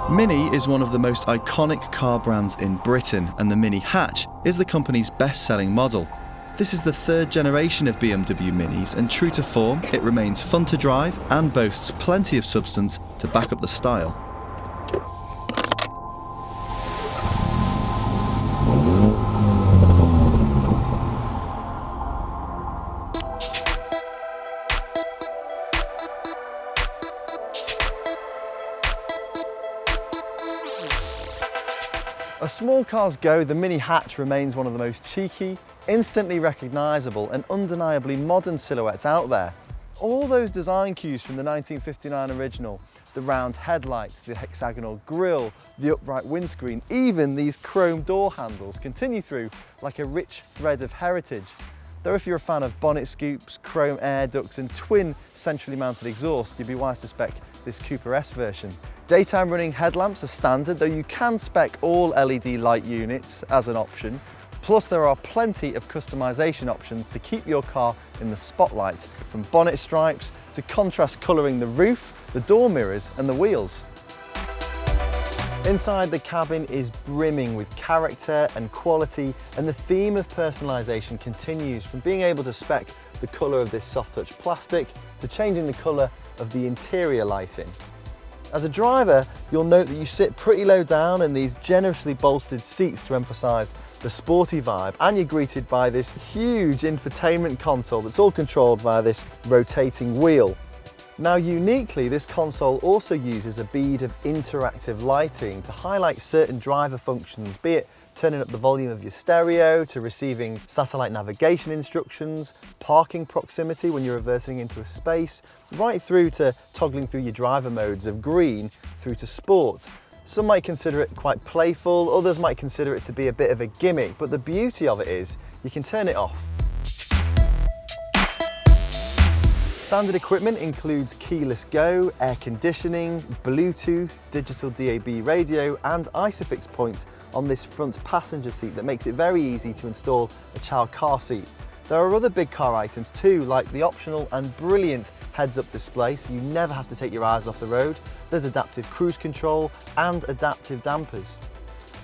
Mini is one of the most iconic car brands in Britain, and the Mini Hatch is the company's best-selling model. This is the third generation of BMW Minis, and true to form, it remains fun to drive and boasts plenty of substance to back up the style. As small cars go, the Mini Hatch remains one of the most cheeky, instantly recognisable and undeniably modern silhouettes out there. All those design cues from the 1959 original, the round headlights, the hexagonal grille, the upright windscreen, even these chrome door handles continue through like a rich thread of heritage. Though if you're a fan of bonnet scoops, chrome air ducts and twin centrally mounted exhausts, you'd be wise to spec this Cooper S version. Daytime running headlamps are standard, though you can spec all LED light units as an option. Plus there are plenty of customization options to keep your car in the spotlight, from bonnet stripes to contrast colouring the roof, the door mirrors and the wheels. Inside, the cabin is brimming with character and quality, and the theme of personalisation continues, from being able to spec the colour of this soft touch plastic to changing the colour of the interior lighting. As a driver, you'll note that you sit pretty low down in these generously bolstered seats to emphasise the sporty vibe, and you're greeted by this huge infotainment console that's all controlled via this rotating wheel. Now uniquely, this console also uses a bead of interactive lighting to highlight certain driver functions, be it turning up the volume of your stereo, to receiving satellite navigation instructions, parking proximity when you're reversing into a space, right through to toggling through your driver modes of green through to sport. Some might consider it quite playful, others might consider it to be a bit of a gimmick, but the beauty of it is you can turn it off. Standard equipment includes keyless go, air conditioning, Bluetooth, digital DAB radio and ISOFIX points on this front passenger seat that makes it very easy to install a child car seat. There are other big car items too, like the optional and brilliant heads-up display so you never have to take your eyes off the road. There's adaptive cruise control and adaptive dampers.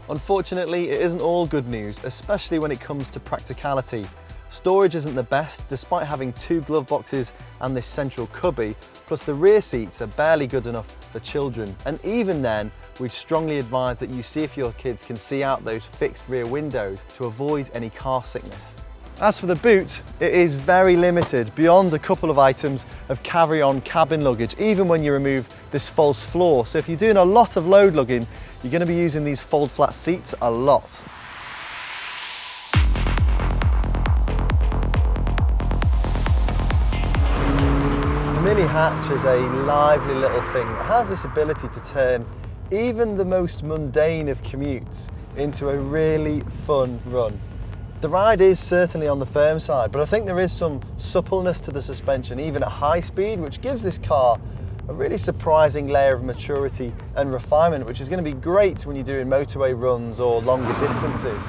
Unfortunately, it isn't all good news, especially when it comes to practicality. Storage isn't the best, despite having 2 glove boxes and this central cubby, plus the rear seats are barely good enough for children. And even then, we'd strongly advise that you see if your kids can see out those fixed rear windows to avoid any car sickness. As for the boot, it is very limited, beyond a couple of items of carry-on cabin luggage, even when you remove this false floor. So if you're doing a lot of load lugging, you're going to be using these fold flat seats a lot. The Mini Hatch is a lively little thing that has this ability to turn even the most mundane of commutes into a really fun run. The ride is certainly on the firm side, but I think there is some suppleness to the suspension even at high speed, which gives this car a really surprising layer of maturity and refinement, which is going to be great when you're doing motorway runs or longer distances.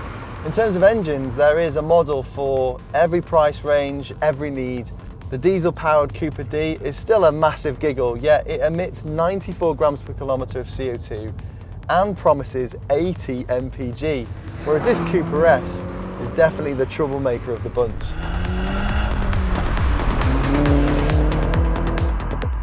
In terms of engines, there is a model for every price range, every need. The diesel-powered Cooper D is still a massive giggle, yet it emits 94 grams per kilometre of CO2 and promises 80 mpg, whereas this Cooper S is definitely the troublemaker of the bunch.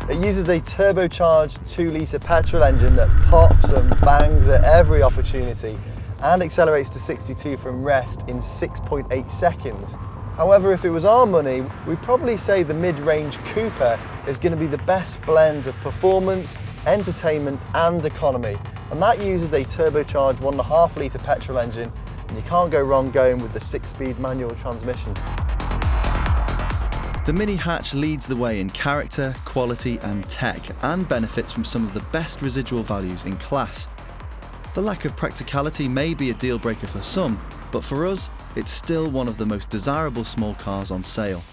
It uses a turbocharged 2-litre petrol engine that pops and bangs at every opportunity and accelerates to 62 from rest in 6.8 seconds. However, if it was our money, we'd probably say the mid-range Cooper is going to be the best blend of performance, entertainment and economy. And that uses a turbocharged 1.5 litre petrol engine, and you can't go wrong going with the 6-speed manual transmission. The Mini Hatch leads the way in character, quality and tech, and benefits from some of the best residual values in class. The lack of practicality may be a deal breaker for some, but for us, it's still one of the most desirable small cars on sale.